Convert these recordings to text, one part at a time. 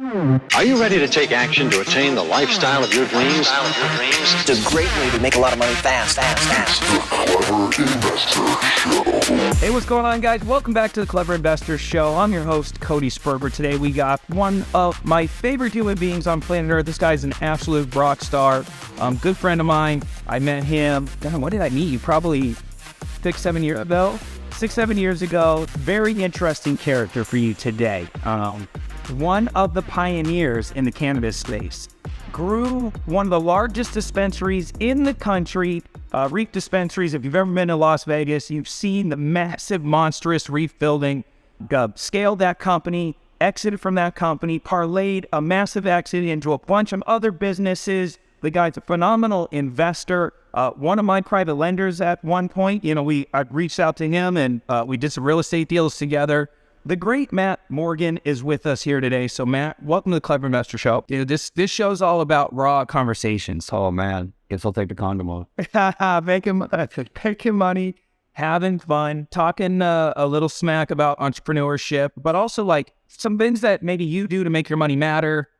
Are you ready to take action to attain the lifestyle of your dreams? It's a great way to make a lot of money fast. Hey, what's going on, guys? Welcome back to the Clever Investor Show. I'm your host, Cody Sperber. Today we got one of my favorite human beings on planet Earth. This guy's an absolute rock star. Good friend of mine. I met him, when did I meet you? Probably 6-7 years ago. 6-7 years ago. Very interesting character for you today. One of the pioneers in the cannabis space. Grew one of the largest dispensaries in the country, Reef dispensaries. If you've ever been to Las Vegas, you've seen the massive, monstrous Reef building. Scaled that company, exited from that company, parlayed a massive exit into a bunch of other businesses. The guy's a phenomenal investor. One of my private lenders at one point, I reached out to him and we did some real estate deals together. The great Matt Morgan is with us here today. So Matt, welcome to the Clever Investor Show. This show's all about raw conversations. Oh man, guess I'll take the condom off. Making money, having fun, talking a little smack about entrepreneurship, but also like some things that maybe you do to make your money matter,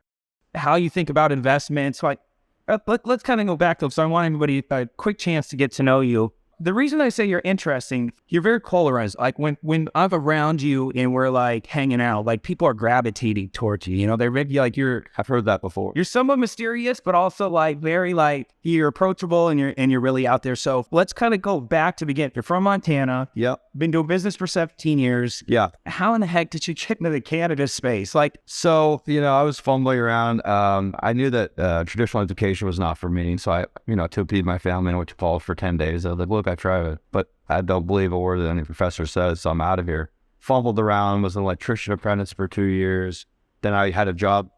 how you think about investments. Let's kind of go back to, so I want everybody a quick chance to get to know you. The reason I say you're interesting, you're very polarized. Like when I'm around you and we're like hanging out, like people are gravitating towards you. They're maybe like I've heard that before. You're somewhat mysterious, but also like very like you're approachable and you're really out there. So let's kind of go back to begin. You're from Montana. Yep. Been doing business for 17 years. Yeah. How in the heck did you get into the cannabis space? I was fumbling around. I knew that traditional education was not for me. So I, took my family and went to college for 10 days. I was like, look, I tried it, but I don't believe a word that any professor says, so I'm out of here. Fumbled around, was an electrician apprentice for 2 years. Then I had a job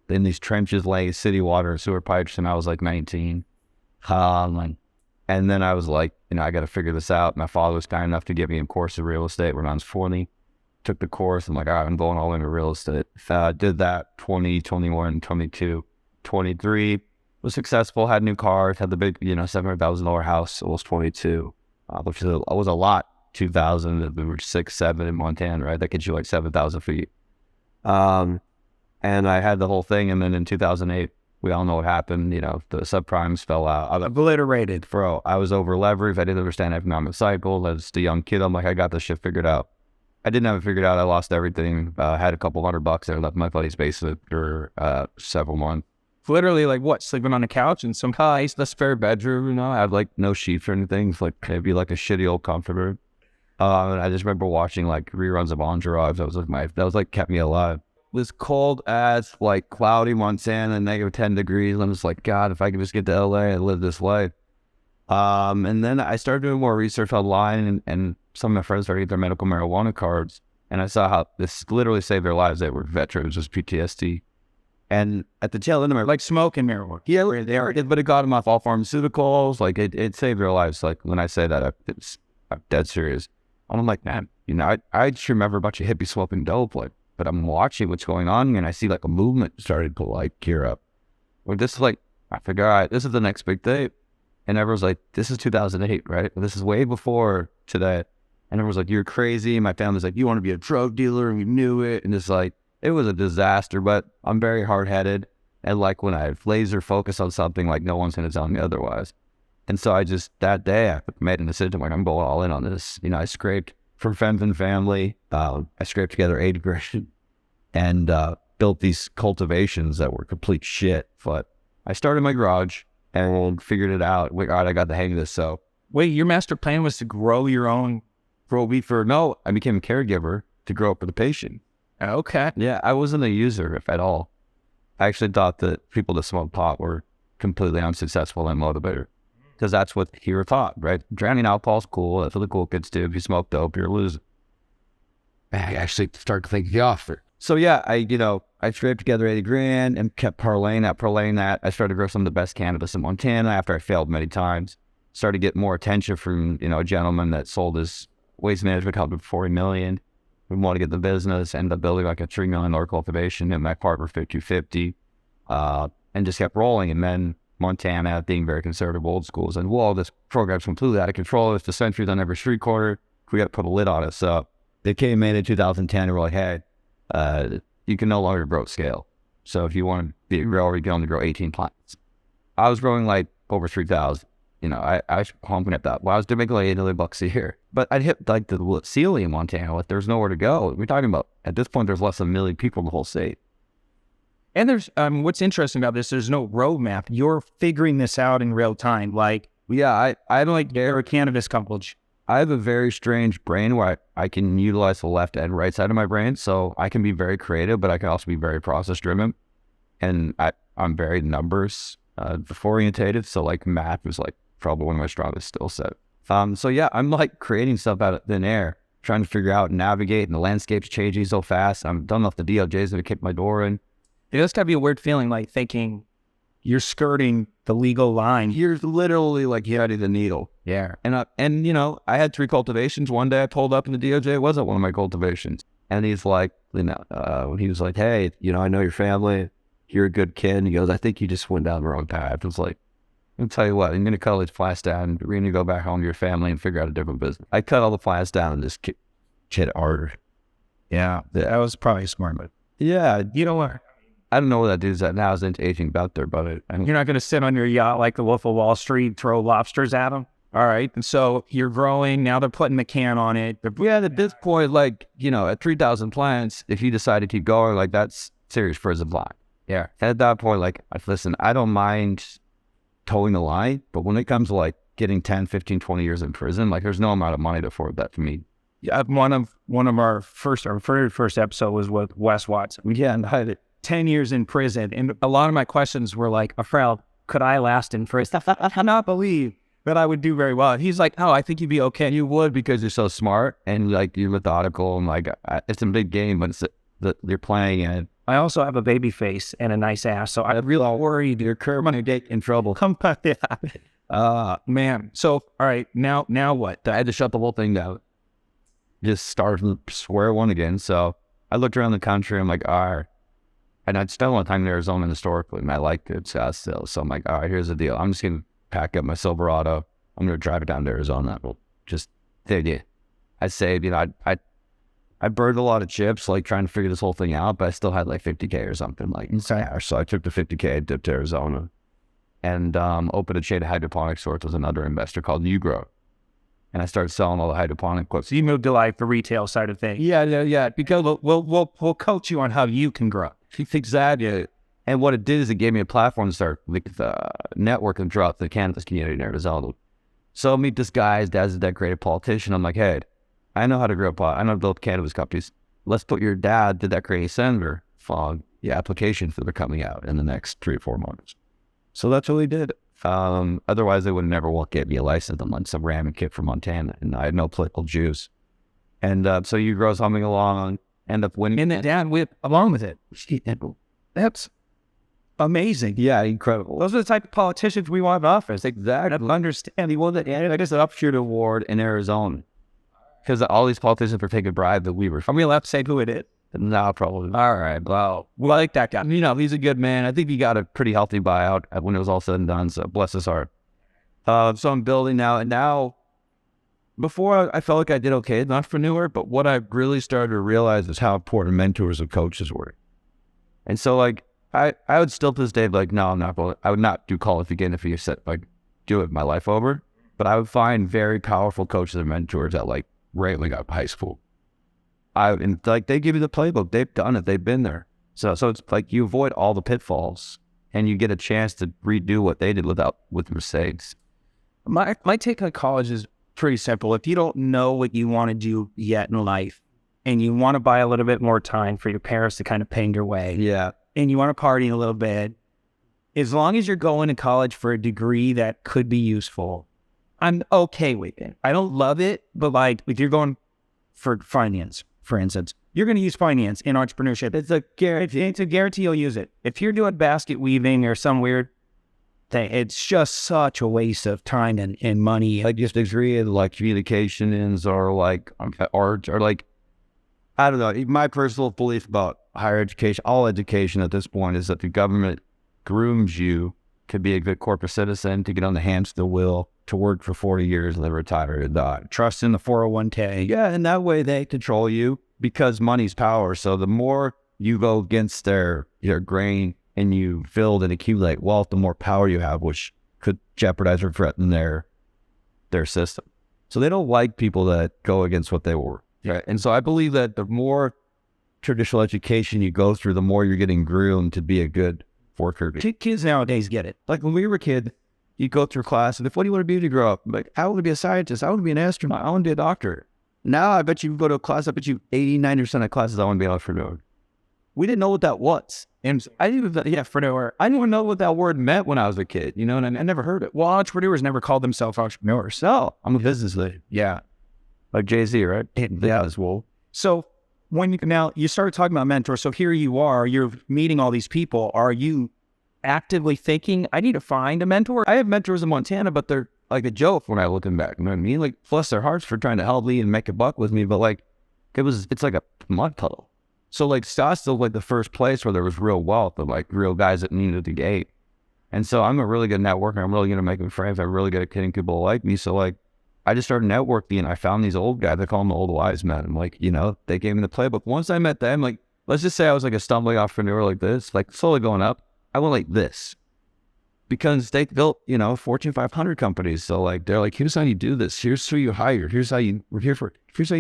in these trenches laying city water and sewer pipes, and I was like 19. And then I was like, I got to figure this out. My father was kind enough to give me a course of real estate when I was 20. Took the course. I'm like, all right, I'm going all into real estate. Did that 20, 21, 22, 23. Was successful, had new cars, had the big, $700,000 house. I was 22, which was a lot. 2000, we were 6, 7 in Montana, right? That gets you like 7,000 feet. And I had the whole thing. And then in 2008, we all know what happened. The subprimes fell out. Obliterated. Bro, I was over leveraged. I didn't understand economic cycle. As a young kid, I'm like, I got this shit figured out. I didn't have it figured out. I lost everything. Had a couple $100 there, left my buddy's basement for several months. Literally, like what? Sleeping on a couch in some nice, the spare bedroom, I had like no sheets or anything. Like maybe like a shitty old comforter. And I just remember watching like reruns of Entourage. That was like kept me alive. It was cold as like cloudy Montana, negative 10 degrees. I'm just like, God, if I could just get to LA and live this life. And then I started doing more research online, and some of my friends started getting their medical marijuana cards. And I saw how this literally saved their lives. They were veterans, just PTSD. And at the tail end of my like smoking marijuana. Yeah, but it got them off all pharmaceuticals. Like it saved their lives. Like when I say that, I'm dead serious. And I'm like, man, I just remember a bunch of hippies smoking dope. Like, but I'm watching what's going on, and I see like a movement started to like gear up. Or this is like, I figure, all right, this is the next big thing. And everyone's like, this is 2008, right? This is way before today. And everyone's like, you're crazy. My family's like, you want to be a drug dealer, and we knew it. And it's like, it was a disaster, but I'm very hard-headed. And like when I laser focus on something, like no one's going to tell me otherwise. And so that day I made a decision, like I'm going all in on this. I scraped from friends and family. I scraped together 80 grand and built these cultivations that were complete shit. But I started my garage and figured it out. Like, all right, I got the hang of this. So wait, your master plan was to grow your own? No, I became a caregiver to grow up for the patient. Okay. Yeah, I wasn't a user, if at all. I actually thought that people that smoke pot were completely unsuccessful and motivated, because that's what you were taught, right? Drowning alcohol's cool. That's what the cool kids do. If you smoke dope, you're a loser. I actually started thinking the opposite. So yeah, I scraped together 80 grand and kept parlaying that. I started to grow some of the best cannabis in Montana after I failed many times. Started to get more attention from, a gentleman that sold his waste management company for $40 million. We want to get the business, ended up building like a $3 million cultivation, and my partner 50-50, and just kept rolling. And then Montana, being very conservative, old schools, and whoa, this program's completely out of control. It's dispensaries on every street corner. We got to put a lid on it. So they came in 2010 and were like, hey, you can no longer grow at scale. So if you want to be a grower, you can only grow 18 plants. I was growing like over 3,000. You know, I was pumping at that. Well, I was making like $800 a year. But I'd hit like the ceiling in Montana. Like there's nowhere to go. We're talking about, at this point, there's less than 1 million people in the whole state. And there's, what's interesting about this, there's no roadmap. You're figuring this out in real time. Like, Yeah, I don't like you're a cannabis college. I have a very strange brain where I can utilize the left and right side of my brain. So I can be very creative, but I can also be very process driven. And I'm very numbers orientated. So like math is like probably one of my strongest skill set. So yeah, I'm like creating stuff out of thin air, trying to figure out and navigate, and the landscape's changing so fast. I'm done off the DOJ's going to kick my door in. It does gotta be a weird feeling, like thinking you're skirting the legal line. You're literally like threading the needle. Yeah. And you know, I had 3 cultivations. One day I pulled up in the DOJ, it wasn't one of my cultivations. And he's like, you know, he was like, hey, you know, I know your family. You're a good kid. And he goes, I think you just went down the wrong path. I was like, I'll tell you what, I'm going to cut all these plants down. We're going to go back home to your family and figure out a different business. I cut all the plants down and just hit harder. Yeah. That was probably smart, but Yeah. you know what? I don't know where that dude's at now. He's into aging out there, but You're not going to sit on your yacht like the Wolf of Wall Street and throw lobsters at them. All right. And so you're growing. Now they're putting the can on it. yeah, at this point, like, you know, at 3,000 plants, if you decide to keep going, like that's serious prison block. Yeah. At that point, like, listen, I don't mind towing the line, but when it comes to like getting 10, 15, 20 years in prison, like there's no amount of money to afford that for me. Yeah, one of our very first episode was with Wes Watson. Yeah, and I had 10 years in prison. And a lot of my questions were like, Afrail, could I last in prison? I cannot believe that I would do very well. And he's like, oh, I think you'd be okay. You would, because you're so smart and like you're methodical and like it's a big game, but it's that you're playing it. I also have a baby face and a nice ass, so I'm really worried you're gonna get in trouble. Come back, man. So, all right, now what? I had to shut the whole thing down. Just start from square one again. So I looked around the country. I'm like, all right. And I'd spent a lot of time in Arizona historically, and I liked it still. So I'm like, all right, here's the deal. I'm just going to pack up my Silverado. I'm going to drive it down to Arizona. Well, just the idea. I saved, you know, I burned a lot of chips, like trying to figure this whole thing out, but I still had like 50K or something like cash. So I took the 50K, dipped to Arizona, and opened a chain of hydroponic stores with another investor called Ugrow. And I started selling all the hydroponic equipment. So you moved to like the retail side of things. Yeah. Because we'll coach you on how you can grow. Exactly. And what it did is it gave me a platform to start like the network and throughout the cannabis community in Arizona. So I meet this guy, his dad's a decorated politician. I'm like, hey, I know how to grow pot. I know how to build cannabis companies. Let's put your dad, the decorating senator, on the applications that are coming out in the next 3 or 4 months. So that's what we did. Otherwise, they would never get me a license. I'm on some random kid from Montana, and I had no political juice. And so you grow something along, end up winning. And the dad went along with it. That's amazing. Yeah, incredible. Those are the type of politicians we want in office. Exactly. Understand. He won the I guess an upshoot award in Arizona. Because all these politicians were taking a bribe that we were. Are we allowed to say who it is? No, probably. All right. Well, we like that guy. You know, he's a good man. I think he got a pretty healthy buyout when it was all said and done. So bless his heart. So I'm building now. And now, before I felt like I did okay as an entrepreneur, but what I really started to realize is how important mentors and coaches were. And so, like, I would still to this day be like, no, I'm not. I would not do college again if you said, like, do it my life over. But I would find very powerful coaches and mentors that, like, railing up high school. And like they give you the playbook. They've done it. They've been there. So it's like you avoid all the pitfalls and you get a chance to redo what they did with mistakes. My take on college is pretty simple. If you don't know what you want to do yet in life and you want to buy a little bit more time for your parents to kind of pay your way. Yeah. And you want to party a little bit, as long as you're going to college for a degree that could be useful, I'm okay with it. I don't love it, but like if you're going for finance, for instance, you're going to use finance in entrepreneurship. It's a guarantee you'll use it. If you're doing basket weaving or some weird thing, it's just such a waste of time and money. Like just degree in like communications or like art or like, I don't know. My personal belief about higher education, all education at this point, is that the government grooms you to be a good corporate citizen, to get on the hamster wheel, to work for 40 years and then retire and die. Trust in the 401k. Yeah, and that way they control you because money's power. So the more you go against their grain and you build and accumulate wealth, the more power you have, which could jeopardize or threaten their system. So they don't like people that go against what they were. Right? And so I believe that the more traditional education you go through, the more you're getting groomed to be a good worker. Kids nowadays get it. Like when we were a kid, you go through class and what do you want to be when you grow up? Like, I want to be a scientist. I want to be an astronaut. I want to be a doctor. Now I bet you go to a class, I bet you 89% of classes I want to be an entrepreneur. We didn't know what that was. And I didn't even, entrepreneur. I didn't even know what that word meant when I was a kid, and I never heard it. Well, entrepreneurs never called themselves entrepreneurs. No, I'm a business lead. Yeah. Like Jay-Z, right? Yeah, as well. So now you started talking about mentors. So here you are, you're meeting all these people. Are you actively thinking, I need to find a mentor? I have mentors in Montana, but they're like a joke when I look back. You know what I mean? Like, bless their hearts for trying to help me and make a buck with me, but like, it's like a mud puddle. So like Scottsdale, like the first place where there was real wealth of like real guys that needed to gate. And so I'm a really good networker. I'm really good at making friends. I'm really good at getting people to like me. So like, I just started networking and I found these old guys. They call them the old wise men. I'm like, they gave me the playbook. Once I met them, like, let's just say I was like a stumbling entrepreneur like this, like slowly going up. I went like this because they built, Fortune 500 companies. So like, they're like, here's how you do this. Here's who you hire. Here's how you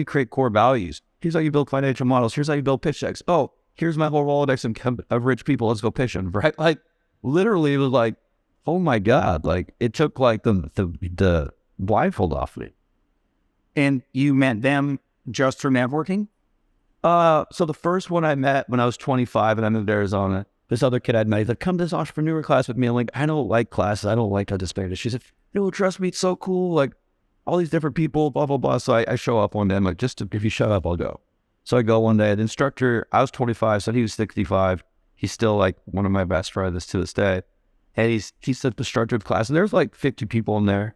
create core values. Here's how you build financial models. Here's how you build pitch decks. Oh, here's my whole Rolodex of rich people. Let's go pitch them, right? Like literally it was like, oh my God. Like it took like the blindfold off me. And you met them just through networking? So the first one I met when I was 25 and I moved to Arizona, this other kid I'd met, he's like, come to this entrepreneur class with me. I'm like, I don't like classes. I don't like how to Spanish. She said, trust me, it's so cool. Like all these different people, blah, blah, blah. So I show up one day. I'm like, if you shut up, I'll go. So I go one day. The instructor, I was 25, so he was 65. He's still like one of my best friends to this day. And he's the instructor of the class. And there's like 50 people in there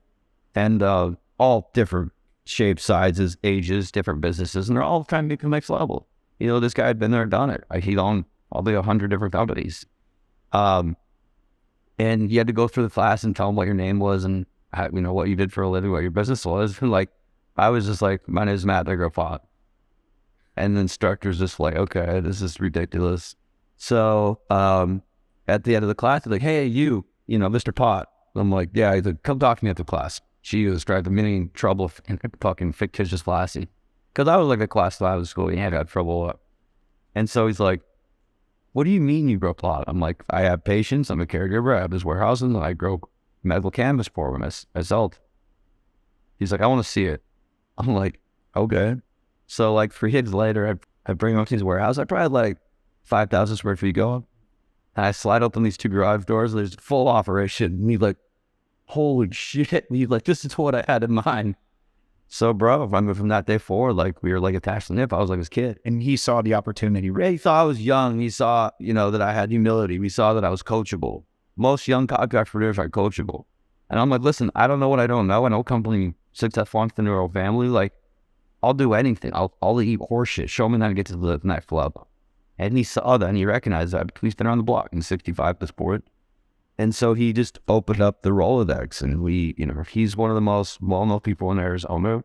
and all different shapes, sizes, ages, different businesses. And they're all trying to get to the next level. This guy had been there and done it. He'd owned probably 100 different companies. And you had to go through the class and tell them what your name was and how, what you did for a living, what your business was. And like, I was just like, my name is Matt, I grow pot. And the instructor's just like, okay, this is ridiculous. So at the end of the class, they're like, hey, you, Mr. Pot. I'm like, yeah. He's like, come talk to me after class. She was driving me in trouble in fucking fictitious classy. Because I was like a class that I was school, I got trouble up. And so he's like, what do you mean you grow pot? I'm like, I have patients. I'm a caregiver. I have this warehouse and I grow medical cannabis for them. I sell it. He's like, I want to see it. I'm like, okay. So like 3 years later, I bring him up to his warehouse. I probably had like 5,000 square feet going. And I slide open these 2 garage doors. And there's full operation. And he's like, holy shit. And he's like, this is what I had in mind. So bro, from that day forward, like we were like attached to the hip. I was like his kid. And he saw the opportunity. He saw I was young. He saw, that I had humility. He saw that I was coachable. Most young entrepreneurs are coachable. And I'm like, listen, I don't know what I don't know. I don't come from a successful entrepreneurial family. Like, I'll do anything. I'll eat horse shit. Show me how to get to the next level. And he saw that and he recognized that. He's been around the block in 65 this sport. And so he just opened up the Rolodex and he's one of the most well-known people in Arizona.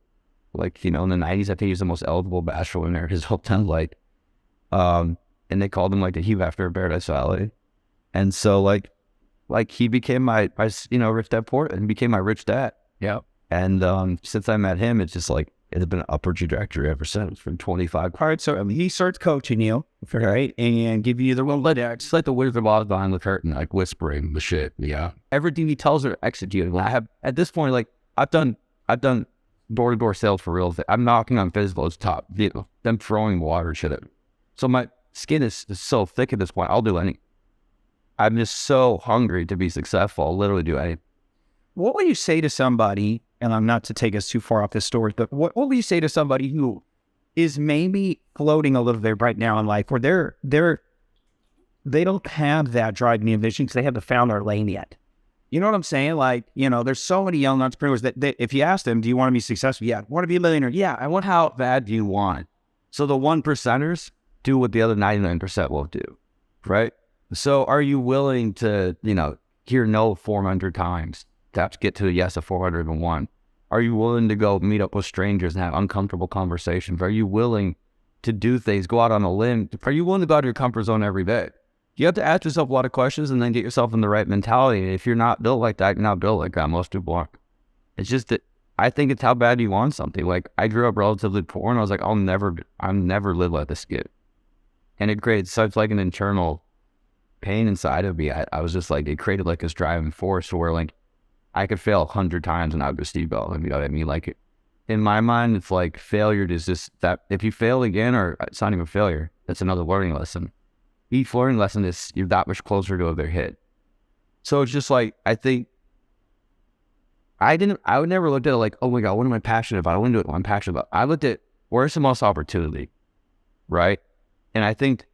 Like, in the 90s, I think he was the most eligible bachelor in there his whole time. Like, and they called him like the Hugh after Paradise Valley. And so like he became my rich dad port and became my rich dad. Yeah. And since I met him, it's just like, it's been an upward trajectory ever since from 25. All right, so he starts coaching you, right, and give you the Rolodex. It's like the Wizard of Oz behind the curtain, like whispering the shit. Yeah, everything he tells her, executing. I have at this point, like I've done door-to-door sales for real estate. I'm knocking on Fizbo's top. Them throwing water shit at me. So my skin is so thick at this point. I'll do anything. I'm just so hungry to be successful. I'll literally do anything. What would you say to somebody? And I'm not to take us too far off this story, but what would you say to somebody who is maybe floating a little bit right now in life where they don't have that drive and ambition because they haven't found their lane yet? You know what I'm saying? Like, there's so many young entrepreneurs that if you ask them, do you want to be successful? Yeah. Want to be a millionaire? Yeah. I want how bad do you want? So the 1%ers do what the other 99% won't do, right? So are you willing to, hear no 400 times? To have to get to a yes of 401. Are you willing to go meet up with strangers and have uncomfortable conversations? Are you willing to do things, go out on a limb. Are you willing to go out of your comfort zone every day? You have to ask yourself a lot of questions and then get yourself in the right mentality. If you're not built like that, you're not built like that. Most people aren't. It's just that I think it's how bad you want something. Like, I grew up relatively poor, and I was like, I'll never live like this kid. And it created such like an internal pain inside of me. I was just like, it created like this driving force where like I could fail 100 times and I would just develop. You know what I mean? Like, in my mind, it's like failure is just that if you fail again, or it's not even failure, that's another learning lesson. Each learning lesson is you're that much closer to their hit. So it's just like, I think I would never looked at it like, oh my God, what am I passionate about? I want to do it what I'm passionate about. I looked at where's the most opportunity, right? And I think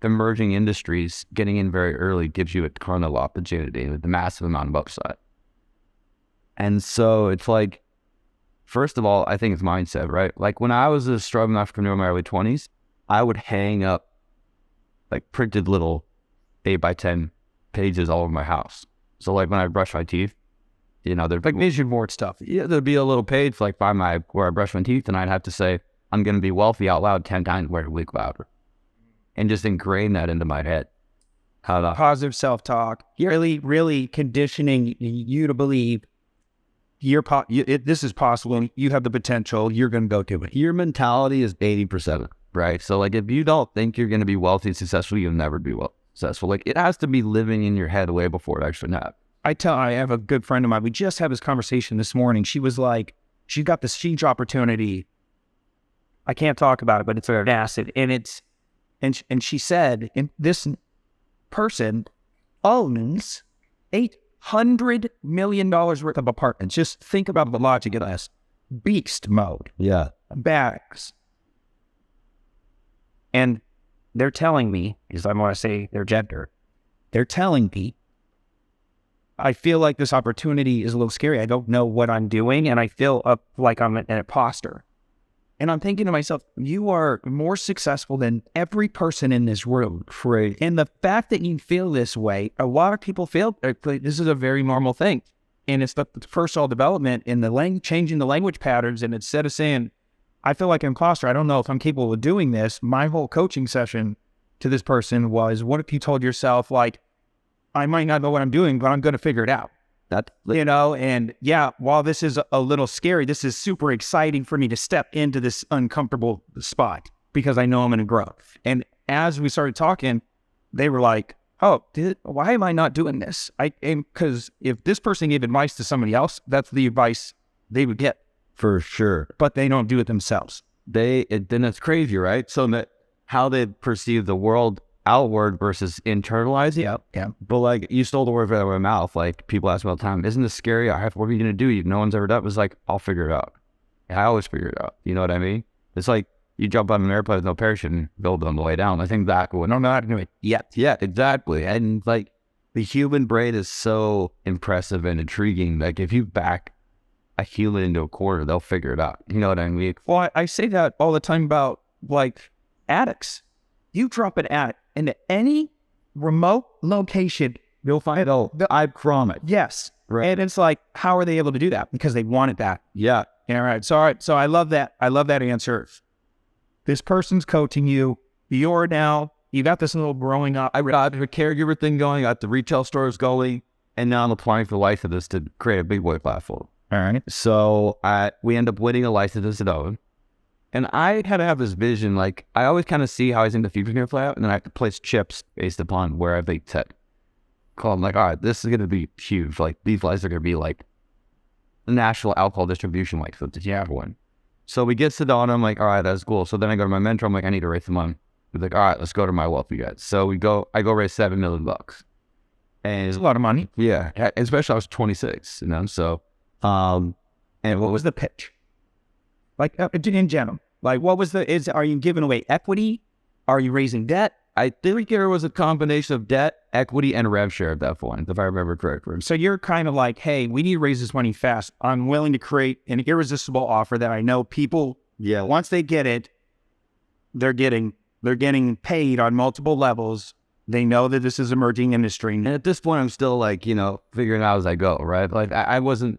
the emerging industries getting in very early gives you a ton of opportunity with the massive amount of upside. And so it's like, first of all, I think it's mindset, right? Like, when I was a struggling entrepreneur in my early 20s, I would hang up like printed little 8x10 pages all over my house. So like when I brush my teeth, you know, there'd Like vision board stuff. yeah, there'd be a little page like by where I brush my teeth, and I'd have to say, I'm going to be wealthy out loud 10 times every week louder, and just ingrain that into my head. Positive self-talk, really conditioning you to believe this is possible. You have the potential. You're going to go do it. Your mentality is 80%, right? So like, if you don't think you're going to be wealthy and successful, you'll never be successful. Like, it has to be living in your head way before it actually happens. I have a good friend of mine. We just had this conversation this morning. She was like, she got this huge opportunity. I can't talk about it, but it's an asset. And she said, and this person owns $800 million worth of apartments. Just think about the logic of this. Beast mode. Yeah. Bags. And they're telling me, because I want to say their gender, they're telling me, I feel like this opportunity is a little scary. I don't know what I'm doing, and I feel like I'm an imposter. And I'm thinking to myself, you are more successful than every person in this room. Right. And the fact that you feel this way, a lot of people feel this is a very normal thing. And it's the personal development and changing the language patterns. And instead of saying, I feel like an imposter, I don't know if I'm capable of doing this, my whole coaching session to this person was, what if you told yourself, like, I might not know what I'm doing, but I'm going to figure it out. You know, and yeah, while this is a little scary, this is super exciting for me to step into this uncomfortable spot because I know I'm going to grow. And as we started talking, they were like, oh, why am I not doing this? Because if this person gave advice to somebody else, that's the advice they would get. For sure. But they don't do it themselves. Then it's crazy, right? So that how they perceive the world outward versus internalizing. Yeah. But like, you stole the word out of my mouth. Like, people ask me all the time, isn't this scary? What are you going to do? No one's ever done it. It's like, I'll figure it out. And I always figure it out. You know what I mean? It's like you jump on an airplane with no parachute and build on the way down. I think that would, no, not doing it yet. Yeah, exactly. And like, the human brain is so impressive and intriguing. Like, if you back a human into a corner, they'll figure it out. You know what I mean? Well, I say that all the time about like addicts. You drop an addict into any remote location, you'll find I promise. Yes. Right. And it's like, how are they able to do that? Because they wanted that. Yeah. Yeah, right. So I love that. I love that answer. This person's coaching you. You got this little growing up. I got the caregiver thing going, got the retail stores going, and now I'm applying for licenses to create a big boy platform. All right. So we end up winning a license to own. And I had to have this vision, like, I always kind of see how I think the future's going to play out, and then I have to place chips based upon where I think set. Call them like, all right, this is going to be huge. Like, these licenses are going to be like the national alcohol distribution license. Yeah, one. So we get Sedona, I'm like, all right, that's cool. So then I go to my mentor, I'm like, I need to raise some money. He's like, all right, let's go to my wealthy guys. So I go raise $7 million. And It's a lot of money. Yeah, especially I was 26, you know, so, And what was the pitch? Like, in general, like, are you giving away equity? Are you raising debt? I think there was a combination of debt, equity, and rev share at that point, if I remember correctly. So you're kind of like, hey, we need to raise this money fast. I'm willing to create an irresistible offer that I know people, once they get it, they're getting paid on multiple levels. They know that this is emerging industry. And at this point, I'm still like, you know, figuring out as I go, right? Like, I wouldn't say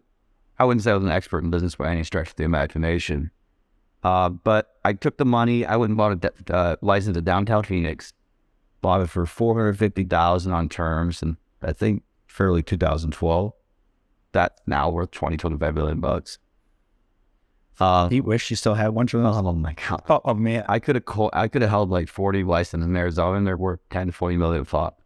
I was an expert in business by any stretch of the imagination. But I took the money. I went and bought a license in downtown Phoenix. Bought it for $450,000 on terms, and I think fairly 2012. That's now worth $25 million. You wish you still had one of those. Oh my god! Oh man, I could have held like 40 licenses in Arizona, and they're worth 10 to 40 million flop.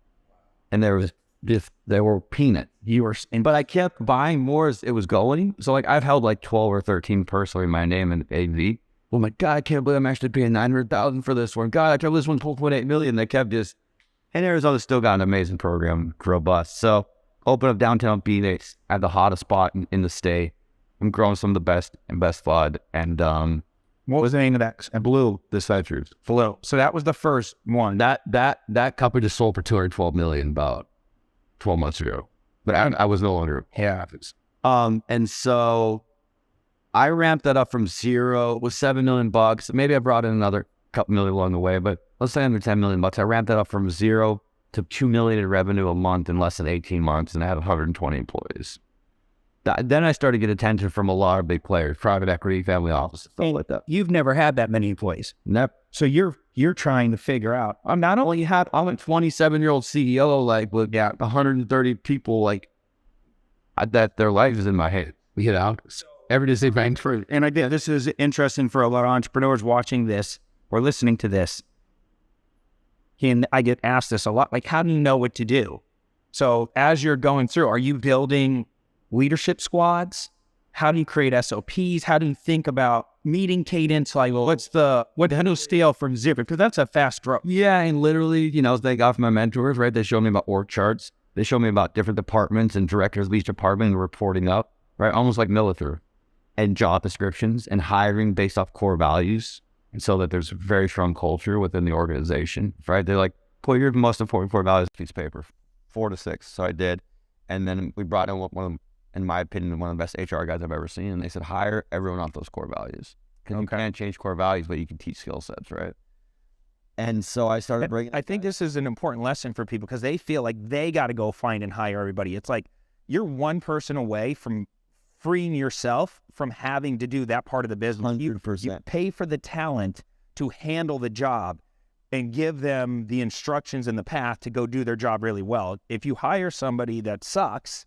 And they were peanut. But I kept buying more as it was going. So like I've held like 12 or 13 personally in my name in AV. Oh my god, I can't believe I'm actually paying $900,000 for this one. God, I can't believe this one's 4.8 million. They kept and Arizona's still got an amazing program, robust. So open up downtown Phoenix at the hottest spot in the state. I'm growing some of the best bud. And what was the name of that? Blue dispensaries. Blue. So that was the first one. That company just sold for $212 million about 12 months ago. But I was no longer and so I ramped that up from zero. It was $7 million. Maybe I brought in another couple million along the way, but let's say under $10 million. I ramped that up from zero to $2 million in revenue a month in less than 18 months, and I had 120 employees. Then I started to get attention from a lot of big players, private equity, family offices, stuff like that. You've never had that many employees. Nope. So you're trying to figure out. I'm a 27-year-old CEO, like with 130 people, like that their life is in my head. So every day they bang through. And this is interesting for a lot of entrepreneurs watching this or listening to this. And I get asked this a lot, like, how do you know what to do? So as you're going through, are you building leadership squads? How do you create SOPs? How do you think about meeting cadence? Like, well, how do you scale from zero? Because that's a fast growth. Yeah, and literally, they got from my mentors, right? They showed me about org charts. They showed me about different departments and directors of each department and reporting up, right? Almost like military, and job descriptions and hiring based off core values. And so that there's a very strong culture within the organization, right? They're like, put your most important core values on a piece of paper, 4 to 6. So I did. And then we brought in one of them, in my opinion, one of the best HR guys I've ever seen. And they said, hire everyone off those core values. Because you can't change core values, but you can teach skill sets, right? And so I started bringing... I think this is an important lesson for people because they feel like they got to go find and hire everybody. It's like you're one person away from freeing yourself from having to do that part of the business. 100%. You pay for the talent to handle the job and give them the instructions and the path to go do their job really well. If you hire somebody that sucks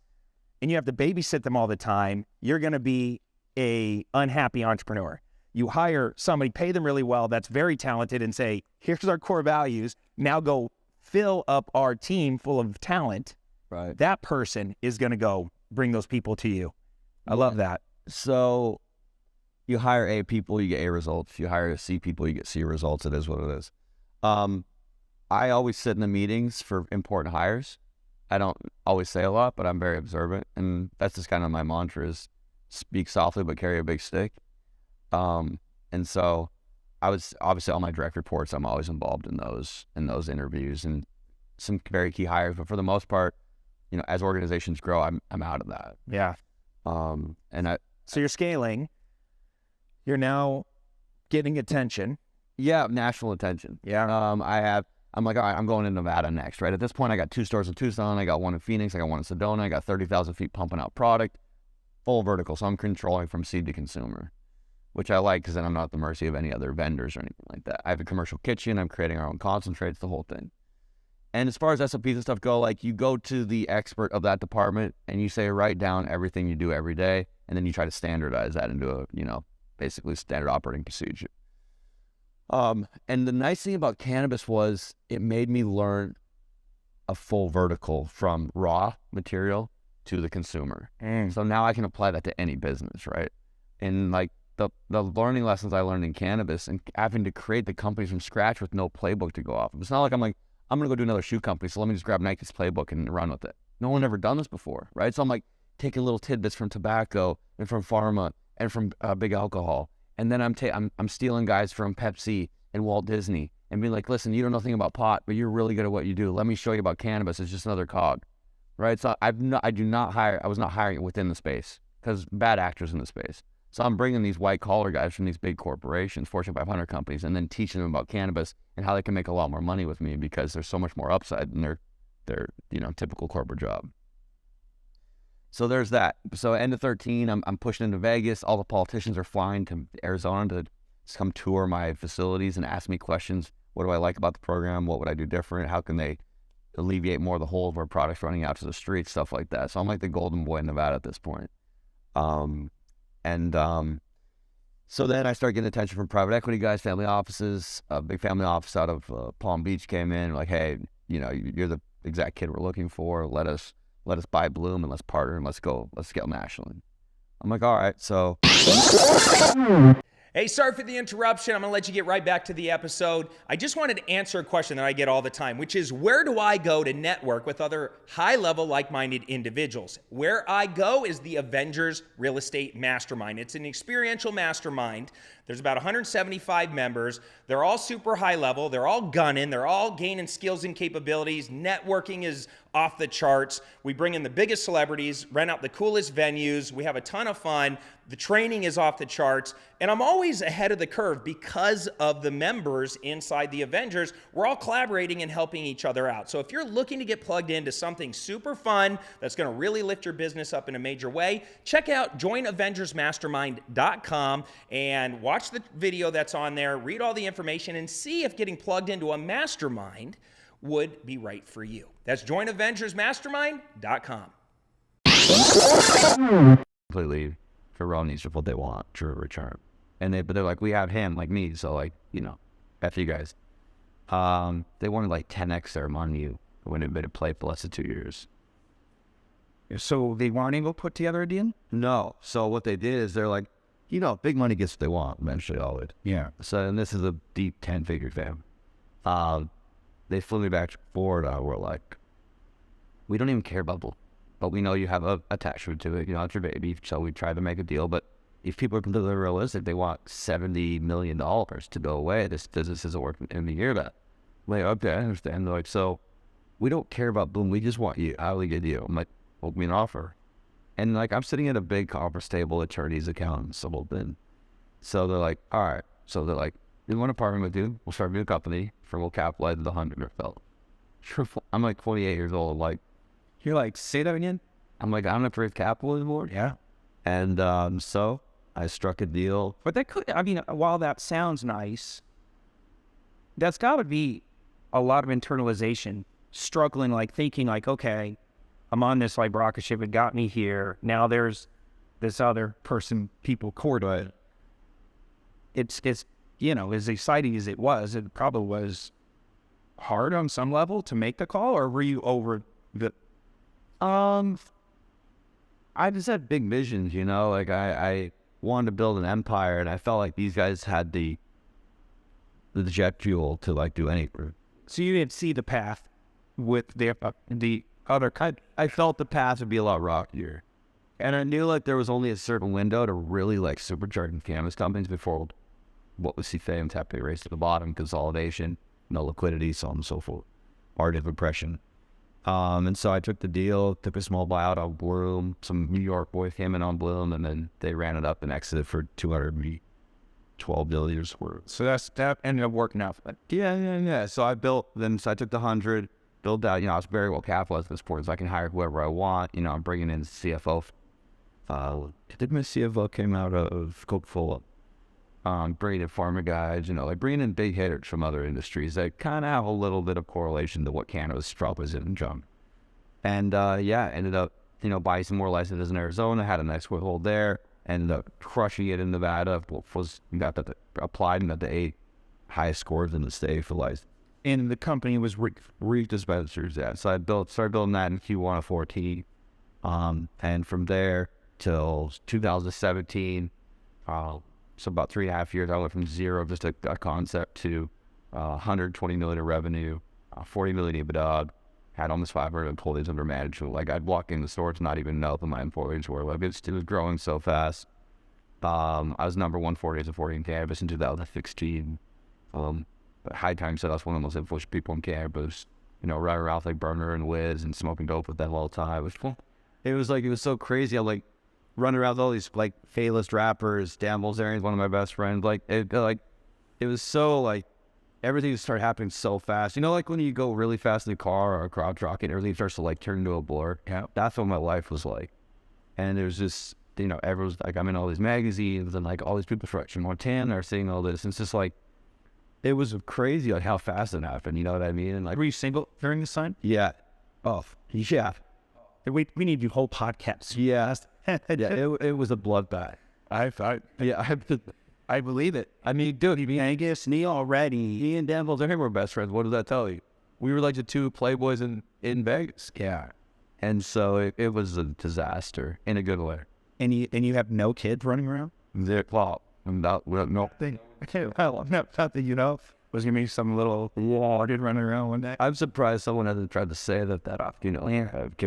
and you have to babysit them all the time, you're going to be a unhappy entrepreneur. You hire somebody, pay them really well, that's very talented, and say, here's our core values. Now go fill up our team full of talent. Right. That person is going to go bring those people to you. I love that. So you hire A people, you get A results. You hire C people, you get C results. It is what it is. I always sit in the meetings for important hires. I don't always say a lot, but I'm very observant. And that's just kind of my mantra is speak softly, but carry a big stick. And so I was obviously all my direct reports, I'm always involved in those interviews and some very key hires. But for the most part, as organizations grow, I'm out of that. Yeah. So you're scaling, you're now getting attention. Yeah, national attention. Yeah. I'm like, all right, I'm going to Nevada next, right? At this point, I got 2 stores in Tucson, I got 1 in Phoenix, I got 1 in Sedona, I got 30,000 feet pumping out product, full vertical. So I'm controlling from seed to consumer, which I like because then I'm not at the mercy of any other vendors or anything like that. I have a commercial kitchen, I'm creating our own concentrates, the whole thing. And as far as SOPs and stuff go, like you go to the expert of that department and you say, write down everything you do every day. And then you try to standardize that into a, basically standard operating procedure. And the nice thing about cannabis was it made me learn a full vertical from raw material to the consumer. So now I can apply that to any business, right? And like the learning lessons I learned in cannabis and having to create the companies from scratch with no playbook to go off of. It's not like I'm going to go do another shoe company, so let me just grab Nike's playbook and run with it. No one ever done this before, right? So I'm like taking little tidbits from tobacco and from pharma and from big alcohol. And then I'm stealing guys from Pepsi and Walt Disney and being like, listen, you don't know anything about pot, but you're really good at what you do. Let me show you about cannabis. It's just another cog, right? So I was not hiring within the space because bad actors in the space. So I'm bringing these white collar guys from these big corporations, Fortune 500 companies, and then teaching them about cannabis and how they can make a lot more money with me because there's so much more upside than their typical corporate job. So there's that. So end of 13, I'm pushing into Vegas. All the politicians are flying to Arizona to come tour my facilities and ask me questions. What do I like about the program? What would I do different? How can they alleviate more of the whole of our products running out to the streets, stuff like that. So I'm like the golden boy in Nevada at this point. So then I started getting attention from private equity guys, family offices. A big family office out of Palm Beach came in, like, hey, you're the exact kid we're looking for. Let us buy Bloom and let's partner and let's scale nationally. I'm like, all right, so. Hey, sorry for the interruption. I'm going to let you get right back to the episode. I just wanted to answer a question that I get all the time, which is, where do I go to network with other high-level, like-minded individuals? Where I go is the Avengers Real Estate Mastermind. It's an experiential mastermind. There's about 175 members. They're all super high level. They're all gunning. They're all gaining skills and capabilities. Networking is off the charts. We bring in the biggest celebrities, rent out the coolest venues. We have a ton of fun. The training is off the charts. And I'm always ahead of the curve because of the members inside the Avengers. We're all collaborating and helping each other out. So if you're looking to get plugged into something super fun that's going to really lift your business up in a major way, check out joinavengersmastermind.com and watch the video that's on there, read all the information, and see if getting plugged into a mastermind would be right for you. That's joinavengersmastermind.com. Completely erroneous of what they want to return. But they're like, we have him, like me, so like, F you guys. They wanted like 10x their money when it been a play for less than 2 years. So they weren't able to put together a deal? No. So what they did is they're like, big money gets what they want eventually, always. Yeah. So, and this is a deep 10-figure fam. They flew me back to Florida. We're like, we don't even care about but we know you have a attachment to it. It's your baby. So we try to make a deal. But if people are completely realistic, they want $70 million to go away. This business isn't working in the year that. I'm like, okay, I understand. They're like, so we don't care about Bloom. We just want you. How do we get you? I'm like, well, me an offer. And like, I'm sitting at a big conference table, attorneys, accountants, so they're like, all right. So they're like, we want to partner with you. We'll start a new company we'll capitalize the 100 or felt. I'm like 28 years old. Like, You're like, say that again? I'm like, I'm not for capital anymore. Yeah. And so I struck a deal. But that could, while that sounds nice, that's got to be a lot of internalization, struggling, like thinking like, okay, I'm on this like rocket ship, it got me here. Now there's this other person people court. Right. It's as exciting as it probably was hard on some level to make the call, or were you over the... I just had big visions, like I wanted to build an empire, and I felt like these guys had the jet fuel to like do anything. So you didn't see the path with the other kind. I felt the path would be a lot rockier, and I knew like there was only a certain window to really like supercharge cannabis companies before what we see famed happening, race to the bottom, consolidation, no liquidity, so on and so forth, art of oppression. And so I took the deal, took a small buyout on Bloom. Some New York boy came in on Bloom, and then they ran it up and exited for $212 billion worth. So that ended up working out. Yeah. So I took the 100, built out. I was very well capitalized at this point, so I can hire whoever I want. I'm bringing in CFO. I think my CFO came out of Coca-Cola. Bringing in pharma guys, like bringing in big hitters from other industries that kind of have a little bit of correlation to what cannabis drop is in junk. And ended up, buying some more licenses in Arizona, had a nice foothold there, ended up crushing it in Nevada, applied and got the 8 highest scores in the state for license. And the company was Reef dispensers, yeah. So I started building that in Q1 of 14. And from there till 2017, so about 3.5 years, I went from zero, just a concept, to 120 million in revenue, 40 million EBITDA, had almost 500 employees under management. Like I'd walk in the store to not even know who my employees were. Like it was growing so fast. I was number 140 as a 40 in cannabis in 2016. High Time said I was one of the most influential people in cannabis. Right around like Burner and Wiz and smoking dope with them all the time. It was so crazy. I like running around with all these like A-list rappers. Dan Bilzerian is one of my best friends. It was so like everything started happening so fast. Like when you go really fast in a car or a crowd truck and everything starts to like turn into a blur. Yeah. That's what my life was like. And it you know, everyone's like, I'm in all these magazines and like all these people from Montana are seeing all this. And it's just like, it was crazy like how fast it happened. You know what I mean? And like, Were you single during this time? yeah. Oh, yeah. We need to do whole podcasts. Yeah. Yeah. It was a bloodbath. I believe it. I mean, dude, Angus, Neil already, he and Dan Bilzerian were best friends. What does that tell you? We were like the two playboys in Vegas. Yeah. And so it was a disaster in a good way. And you have no kids running around? Well, no thing. Well, not that you know. Was gonna be some little kid running around one day. I'm surprised someone hasn't tried to say that off. You know,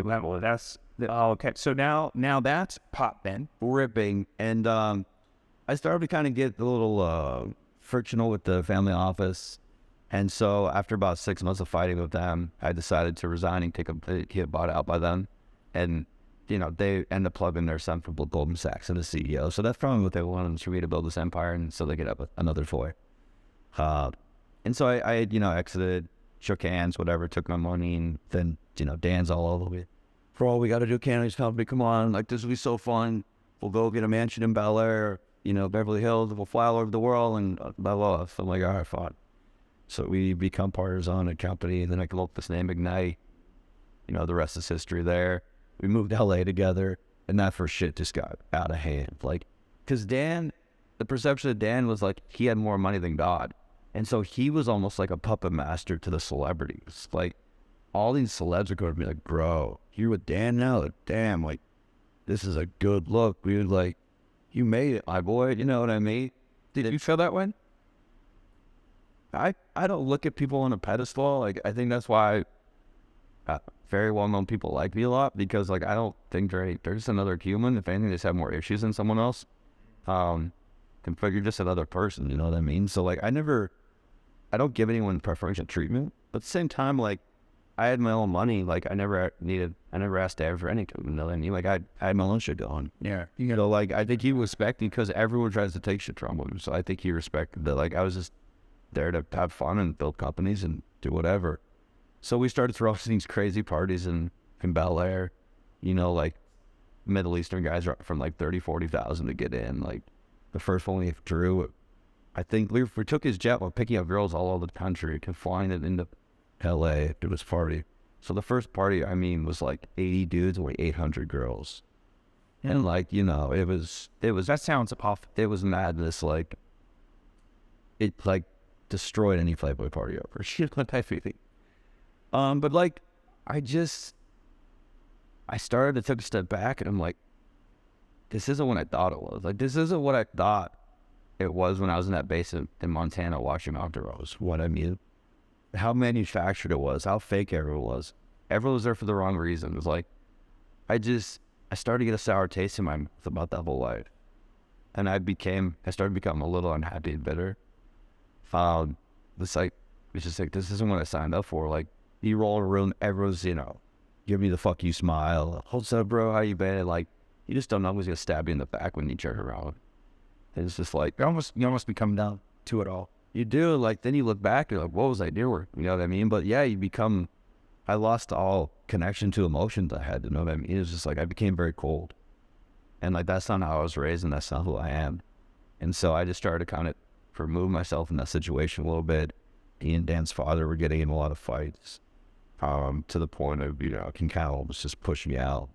Well, that's okay. So now that's pop then. ripping, and I started to kind of get a little frictional with the family office, and so after about 6 months of fighting with them, I decided to resign and get bought out by them, and you know they end up plugging their son from Goldman Sachs and the CEO. So that's probably what they wanted for me to build this empire, and so they get up another toy. And so I you know, exited, shook hands, whatever, took my money, and then, you know, Dan's all over me. Bro, we got to do Cannabis Company. Come on. Like, this will be so fun. We'll go get a mansion in Bel Air, you know, Beverly Hills. We'll fly all over the world and blah, blah. So I'm like, all right, fine. So we become partners on a company, and then I come up with this name, Ignite. You know, the rest is history there. We moved to LA together, and that first shit just got out of hand. Like, because Dan, the perception of Dan was like he had more money than God. And so he was almost like a puppet master to the celebrities. Like, all these celebs are going to be like, bro, you're with Dan now? Like, damn, like, this is a good look. We were like, you made it, my boy. You know what I mean? Did you feel that way? I don't look at people on a pedestal. Like, I think that's why very well-known people like me a lot, because, like, I don't think they're just another human. If anything, they just have more issues than someone else. But you're just another person, you know what I mean? So, like, I don't give anyone preferential treatment, but at the same time, like, I had my own money. Like, I never asked Dad for anything, you know what I mean? Like, I had my own shit going. Yeah. You know, like, I think he respected, because everyone tries to take shit from him. So I think he respected that. Like, I was just there to have fun and build companies and do whatever. So we started throwing these crazy parties in Bel Air, you know, like, Middle Eastern guys are from like 30, 40,000 to get in. Like, the first one we drew, I think we took his jet while picking up girls all over the country and flying it into LA to this party. So the first party, I mean, was like 80 dudes and like 800 girls. And like, you know, it was That sounds awful. it was madness. Like, it like destroyed any Playboy party ever. Shit, what type of thing. But like, I started to take a step back, and I'm like, this isn't what I thought it was. Like, this isn't what I thought it was when I was in that base in Montana watching Mountain Rose. What I mean, how manufactured it was, how fake everyone was. Everyone was there for the wrong reason. It was like, I started to get a sour taste in my mouth about that whole life. And I started becoming a little unhappy and bitter. It's just like, this isn't what I signed up for. Like, you roll in a room, everyone's, you know, give me the fuck you smile. What's up, bro? How you been? Like, you just don't know who's going to stab you in the back when you turn around. And it's just like, You almost become down to it all. you do, like, then you look back, you're like, what was I doing? You know what I mean? But yeah, I lost all connection to emotions I had, you know what I mean? It was just like, I became very cold. And like, that's not how I was raised, and that's not who I am. And so I just started to kind of remove myself in that situation a little bit. He and Dan's father were getting in a lot of fights, to the point of, you know, can kind of almost just push me out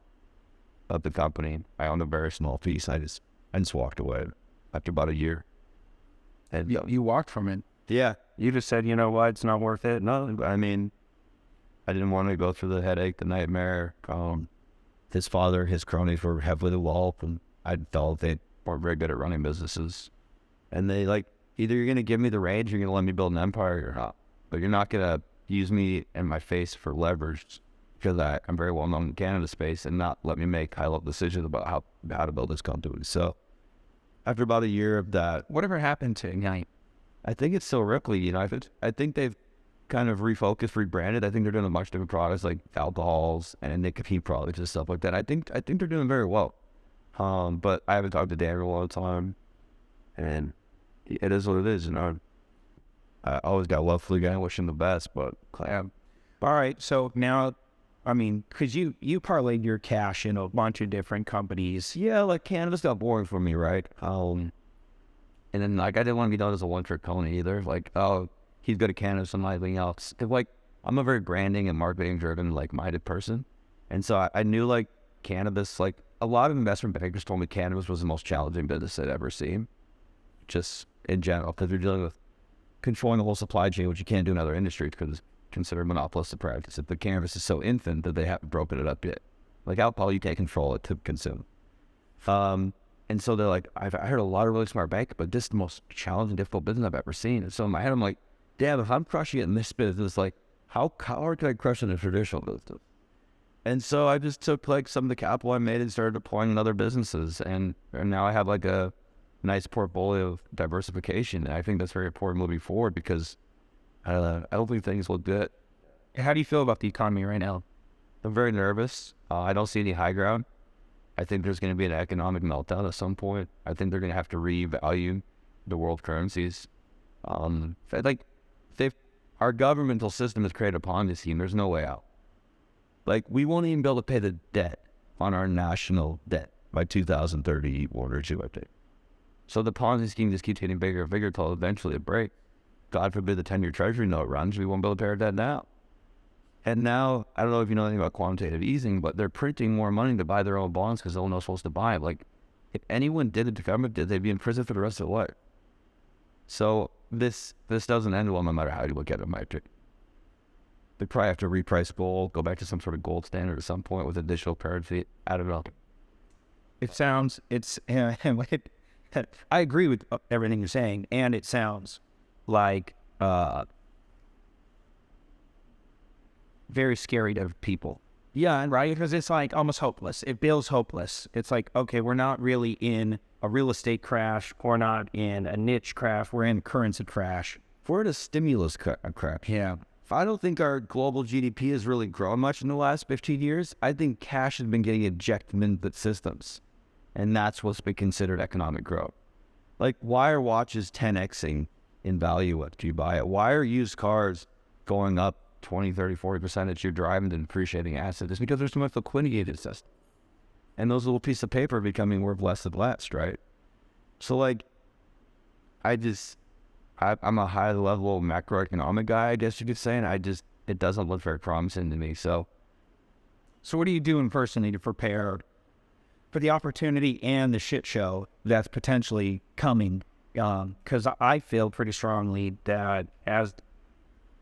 of the company. I owned a very small piece. I just walked away after about a year. And You walked from it. yeah, you just said, you know what, it's not worth it. No, I mean, I didn't want to go through the headache, the nightmare. His father, his cronies were heavily involved, and I felt they weren't very good at running businesses. And they like, either you're going to give me the range, or you're going to let me build an empire, or not. But you're not going to use me in my face for leverage, because I'm very well known in the cannabis space, and not let me make high-level decisions about how to build this company. So after about a year of that, Whatever happened to Ignite? I think it's still Ripley United. I think they've kind of refocused, rebranded. I think they're doing a much different products like alcohols and nicotine products and stuff like that. I think they're doing very well. But I haven't talked to Dan in a long time, and it is what it is, you know. I always got love for the guy, wish him the best, but All right. So now, I mean, because you parlayed your cash in a bunch of different companies. Yeah, like cannabis got boring for me, right? And then like I didn't want to be known as a one-trick pony either. Like, oh, he's good at cannabis and nothing else. 'Cause, like, I'm a very branding and marketing driven, like, minded person, and so I knew like cannabis. Like a lot of investment bankers told me cannabis was the most challenging business they'd ever seen, just in general, because you're dealing with controlling the whole supply chain, which you can't do in other industries because it's considered monopolistic practice. If the cannabis is so infant that they haven't broken it up yet, like alcohol, you can't control it to consume. And so they're like, I heard a lot of really smart bankers, but this is the most challenging, difficult business I've ever seen. And so in my head, I'm like, damn, if I'm crushing it in this business, like, how hard can I crush it in a traditional business? And so I just took like some of the capital I made and started deploying in other businesses. And now I have like a nice portfolio of diversification. And I think that's very important moving forward because I don't think things look good. How do you feel about the economy right now? I'm very nervous. I don't see any high ground. I think there's going to be an economic meltdown at some point. I think they're going to have to revalue the world currencies. Our governmental system has created a Ponzi scheme. There's no way out. Like, we won't even be able to pay the debt on our national debt by 2031 or 2, I think. So the Ponzi scheme just keeps getting bigger and bigger until eventually it breaks. God forbid the 10-year treasury note runs. We won't be able to pay our debt now. And now, I don't know if you know anything about quantitative easing, but they're printing more money to buy their own bonds because no one else supposed to buy it. Like, if anyone did it, the government did, they'd be in prison for the rest of their life. So this doesn't end well no matter how you look at it, my opinion. They probably have to reprice gold, go back to some sort of gold standard at some point with additional currency. I don't know. I agree with everything you're saying, and it sounds like very scary to people. Yeah, right? Because it's like almost hopeless. It feels hopeless. It's like, okay, we're not really in a real estate crash. We're not in a niche crash. We're in a currency crash. We're in a stimulus crash. Yeah. I don't think our global GDP has really grown much in the last 15 years. I think cash has been getting injected into the systems, and that's what's been considered economic growth. Like, why are watches 10xing in value after you buy it? Why are used cars going up 20, 30, 40% as you're driving and appreciating assets? It's because there's so much liquidity in the system. And those little pieces of paper are becoming worth less and less, right? So, like, I'm a high-level macroeconomic guy, I guess you could say, and it doesn't look very promising to me. So what are you doing personally to prepare for the opportunity and the shit show that's potentially coming? Because I feel pretty strongly that as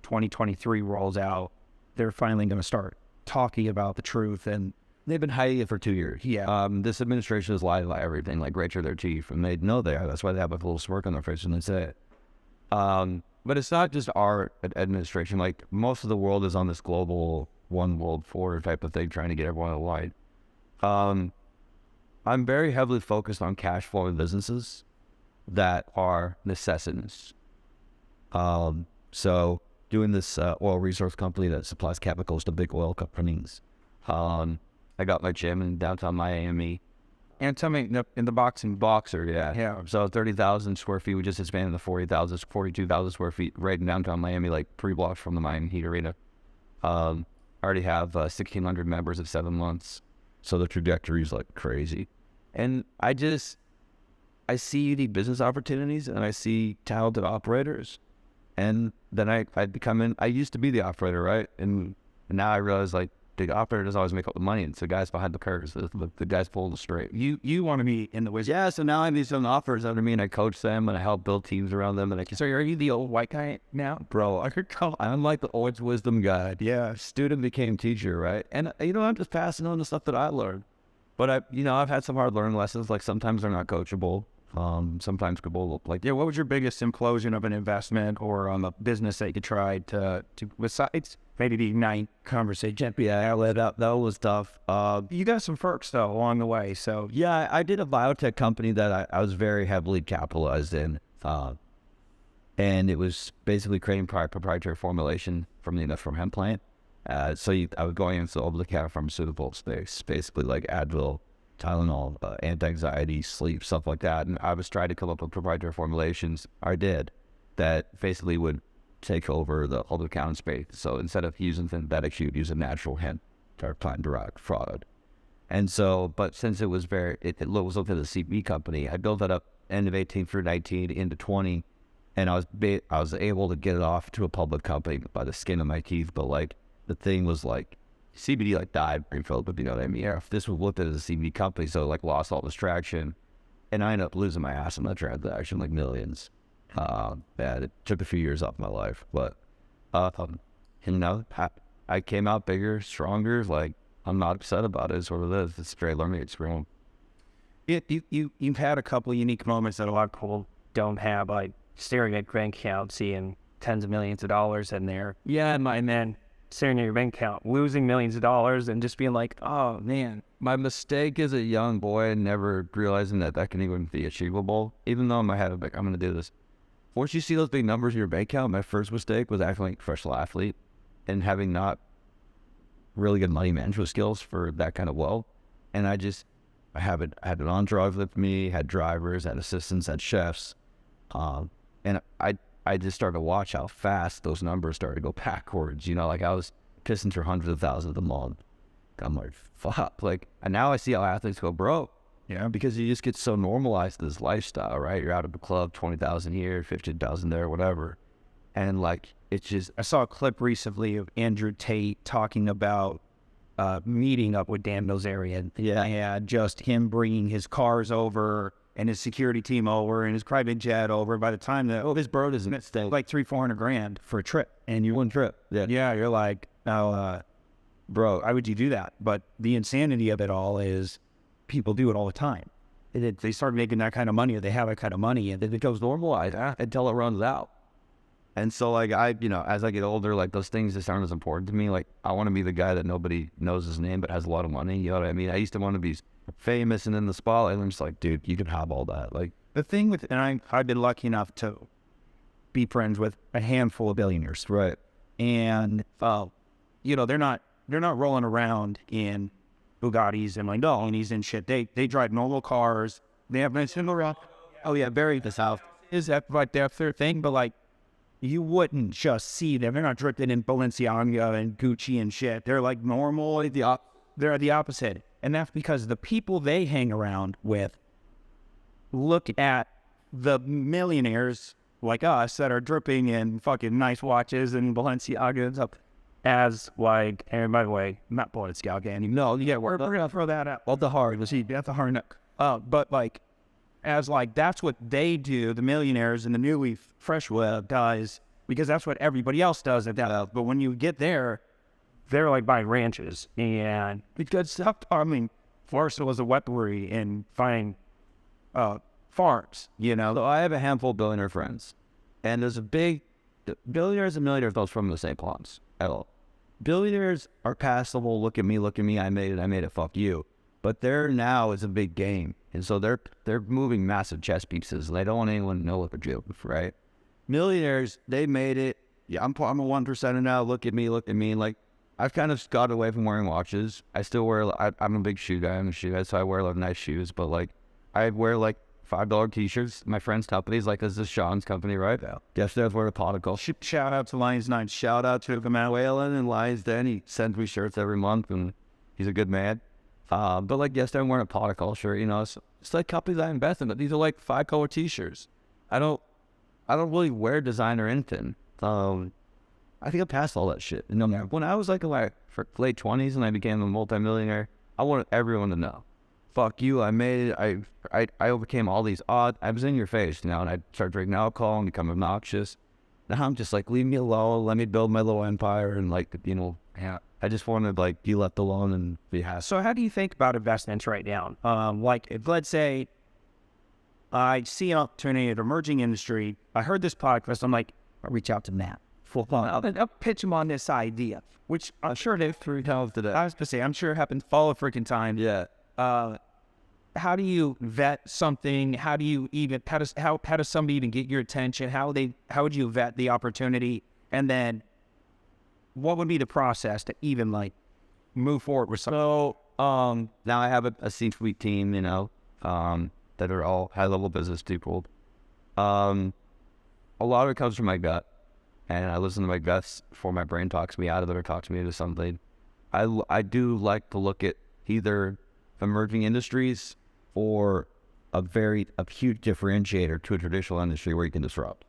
2023 rolls out, they're finally going to start talking about the truth, and they've been hiding it for 2 years. Yeah. This administration has lied about everything, like right to their teeth, and they know they are. That's why they have a little smirk on their face when they say it. But it's not just our administration. Like, most of the world is on this global one world order type of thing, trying to get everyone aligned. I'm very heavily focused on cash flowing businesses that are necessities. So doing this oil resource company that supplies chemicals to big oil companies. I got my gym in downtown Miami. And tell me, in the Boxer, yeah. Yeah. So 30,000 square feet. We just expanded to 42,000 square feet right in downtown Miami, like 3 blocks from the Miami Heat Arena. I already have 1,600 members in 7 months. So the trajectory is like crazy. And I see unique business opportunities, and I see talented operators. And then I used to be the operator, right? And now I realize, like, the operator doesn't always make up the money. It's the guys behind the curves, the guys pulling the straight. You want to be in the wisdom. Yeah, so now I have these young operators under me, and I coach them, and I help build teams around them. And So are you the old white guy now? Bro, I'm like the old wisdom guy. Yeah. Student became teacher, right? And, I'm just passing on the stuff that I learned. But I've had some hard learned lessons. Like, sometimes they're not coachable. Sometimes people like, what was your biggest implosion of an investment or on the business that you tried to besides maybe the Ignite conversation? Yeah, that was tough. You got some perks though along the way. So yeah, I did a biotech company that I was very heavily capitalized in, and it was basically creating proprietary formulation from hemp plant. I was going into the over-the-counter pharmaceutical space, basically like Advil, Tylenol, anti-anxiety, sleep, stuff like that. And I was trying to come up with proprietary formulations, that basically would take over the over-the-counter space. So instead of using synthetics, you'd use a natural hemp or plant derived fraud. And so, but since it was it was looked at a CB company, I built that up end of 18 through 19 into 20, and I was able to get it off to a public company by the skin of my teeth. But like the thing was like CBD like died greenfield, but you know what I mean. If this was looked at as a CBD company, so like lost all this traction, and I ended up losing my ass on that transaction, like millions. It took a few years off my life, but you know, I came out bigger, stronger. Like I'm not upset about it. It's what it is. It's a great learning experience. You've had a couple of unique moments that a lot of people don't have, like staring at bank account, seeing tens of millions of dollars in there. Yeah, and then staring at your bank account, losing millions of dollars, and just being like, oh man. My mistake as a young boy, never realizing that can even be achievable. Even though in my head, I'm like, I'm going to do this. Once you see those big numbers in your bank account, my first mistake was acting like a professional athlete and having not really good money management skills for that kind of wealth. And I had an entourage with me, had drivers, had assistants, had chefs. And I just started to watch how fast those numbers started to go backwards. You know, like I was pissing through hundreds of thousands a month. I'm like, fuck. Like, and now I see how athletes go broke. Yeah, because you just get so normalized to this lifestyle, right? You're out of the club, 20,000 here, 15,000 there, whatever. And like, it's just, I saw a clip recently of Andrew Tate talking about meeting up with Dan Bilzerian. Yeah, and just him bringing his cars over and his security team over and his private jet over. By the time that this bird is like $300-400 grand for a trip, and you one trip. Yeah, you're like, now, bro, why would you do that? But the insanity of it all is people do it all the time. They start making that kind of money, or they have that kind of money, and then it goes normalized until it runs out. And so, like, as I get older, like, those things just aren't as important to me. Like, I want to be the guy that nobody knows his name but has a lot of money. You know what I mean? I used to want to be famous and in the spotlight, and I'm just like, dude, you can have all that. Like, the thing with, and I've been lucky enough to be friends with a handful of billionaires. Right. And, you know, they're not rolling around in Bugattis and Lamborghinis and shit. They drive normal cars. They have nice around. Oh yeah, very the South. Is that like their thing? But like, you wouldn't just see them. They're not dripping in Balenciaga and Gucci and shit. They're like normal. They're the opposite. And that's because the people they hang around with look at the millionaires like us that are dripping in fucking nice watches and Balenciaga and stuff as like, and by the way, not Balenciaga anymore. No, yeah, we're gonna throw that out. Well, the hard, that's the hard neck. But like, as like, that's what they do, the millionaires and the newly fresh web guys, because that's what everybody else does at that level. But when you get there, they're like buying ranches, and because I mean, first it was a weaponry and buying farms, you know. So I have a handful of billionaire friends, and there's a big billionaires and millionaires don't from the same plants at all. Billionaires are passable. Look at me, I made it. Fuck you. But there now is a big game, and so they're moving massive chess pieces. And they don't want anyone to know what they're doing, right? Millionaires, they made it. Yeah, I'm a 1%er now. Look at me. Like, I've kind of got away from wearing watches. I still wear. I'm a big shoe guy. I'm a shoe guy, so I wear a lot of nice shoes. But like, I wear like $5 t-shirts. My friend's company's like, this is Sean's company, right? Yeah. Guess that's where the particle. Shout out to Lions 9. Shout out to Whalen and Lions Den. He sends me shirts every month, and he's a good man. But like yesterday, I'm wearing a particle shirt. You know, it's like companies I invest in. But these are like $5 t-shirts. I don't really wear design or anything. I think I passed all that shit. You know, when I was like in my late 20s and I became a multimillionaire, I wanted everyone to know. Fuck you, I made it. I overcame all these odds. I was in your face, you know, and I started drinking alcohol and become obnoxious. Now I'm just like, leave me alone. Let me build my little empire. And like, you know, yeah, I just wanted like be left alone and be happy. So how do you think about investments right now? Like if, let's say I see an opportunity in an emerging industry. I heard this podcast. I'm like, I'll reach out to Matt. I'll pitch him on this idea, which I'm sure they've 3 times today. I was going to say, I'm sure it happens all the freaking time. Yeah. How do you vet something? How does somebody even get your attention? How would you vet the opportunity? And then what would be the process to even like move forward with something? So, now I have a C-suite team, you know, that are all high-level business people. A lot of it comes from my gut. And I listen to my guts before my brain talks me out of it or talks me into something. I do like to look at either emerging industries or a huge differentiator to a traditional industry where you can disrupt.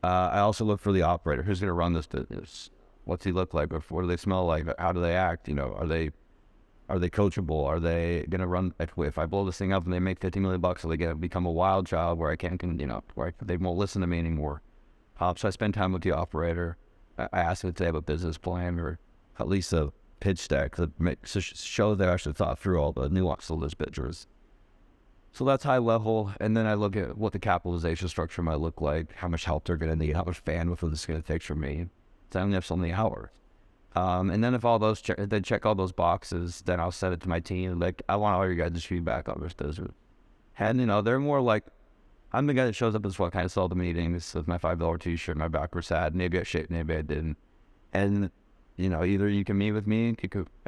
I also look for the operator. Who's going to run this business? What's he look like? What do they smell like? How do they act? Are they coachable? Are they going to run? If I blow this thing up and they make $50 million, are they going to become a wild child where where they won't listen to me anymore? So I spend time with the operator. I ask them if they have a business plan or at least a pitch deck that show they actually thought through all the nuance of those pictures. So that's high level, and then I look at what the capitalization structure might look like, how much help they're going to need, how much bandwidth this is going to take from me. So I only have so many hours. And then if all those they check all those boxes, then I'll send it to my team. Like, I want all your guys' feedback on this business. And they're more like, I'm the guy that shows up as what kind of sell the meetings with my $5 t-shirt, my back was sad. Maybe I shaved, maybe I didn't. And either you can meet with me,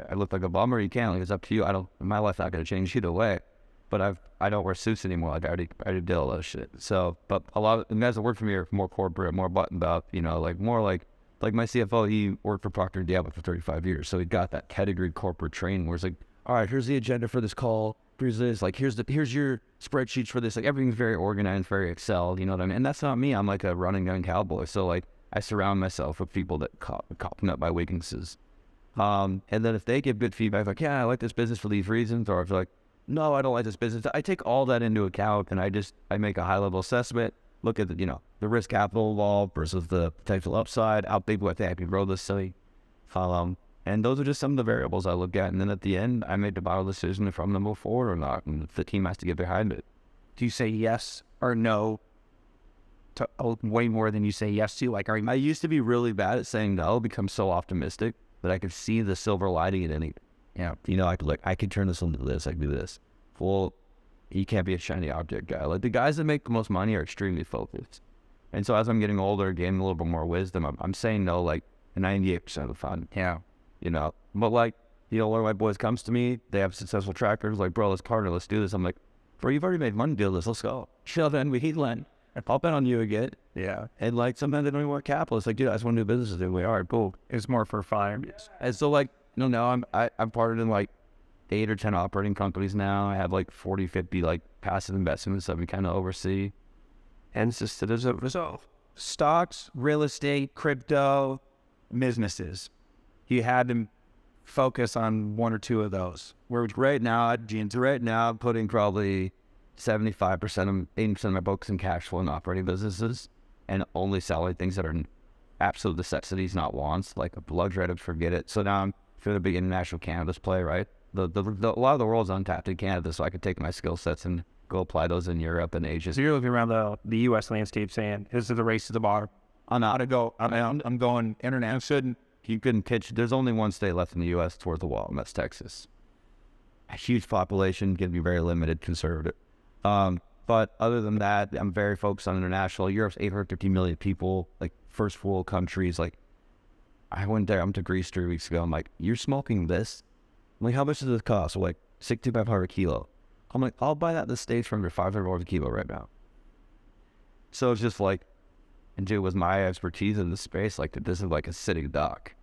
I look like a bum, or you can't. Like, it's up to you. My life's not going to change either way. But I don't wear suits anymore. Like, I already did all that shit. So, but a lot of the guys that work for me are more corporate, more buttoned up. More like my CFO. He worked for Procter & Gamble for 35 years, so he got that pedigree corporate training. Where it's like, all right, here's the agenda for this call. Here's this. Like, here's your spreadsheets for this. Like, everything's very organized, very Excel. You know what I mean? And that's not me. I'm like a running gun cowboy. So like, I surround myself with people that copying up my weaknesses. And then if they give good feedback, like, yeah, I like this business for these reasons, or if they're like, no, I don't like this business, I take all that into account, and I make a high level assessment, look at the risk capital involved versus the potential upside, how big do I think I can grow this thing. And those are just some of the variables I look at, and then at the end, I make the final decision if I'm going to move forward or not, and if the team has to get behind it. Do you say yes or no to way more than you say yes to? Like, I used to be really bad at saying no, become so optimistic that I could see the silver lining in anything. I could turn this into this, I could do this. Well, you can't be a shiny object guy. Like, the guys that make the most money are extremely focused. And so as I'm getting older, gaining a little bit more wisdom, I'm saying no, like, 98% of the time. Yeah. But like, one of my boys comes to me, they have successful trackers, like, bro, let's partner, let's do this. I'm like, bro, you've already made money, do this, let's go. Chill, then we heatland. I'll bet on you again. Yeah. And like, sometimes they don't even want capital. It's like, dude, I just want to do business with you. All right, cool. It's more for fun. Yes. And so like, now I'm partnered in like 8 or 10 operating companies now. I have like 40, 50 like passive investments that we kind of oversee. And it's just, so stocks, real estate, crypto, businesses. You had to focus on one or two of those. Right now, I'm putting probably 75%, 80% of my books in cash flow and operating businesses, and only selling things that are absolute necessities, not wants. Like a luxury items, forget it. So now I'm for the big international cannabis play, right? A lot of the world's untapped in cannabis, so I could take my skill sets and go apply those in Europe and Asia. So you're looking around the U.S. landscape saying, this is the race to the bottom. I'm going international. You couldn't pitch. There's only one state left in the U.S. that's worth the wall, and that's Texas. A huge population, can be very limited, conservative. But other than that, I'm very focused on international. Europe's 850 million people, like first world countries. Like, I went there, I'm to Greece 3 weeks ago. I'm like, you're smoking this? I'm like, how much does this cost? So like, $6,500 a kilo. I'm like, I'll buy that in the States for under $500 a kilo right now. So it's just like, and dude, with my expertise in this space, like, this is like a sitting duck.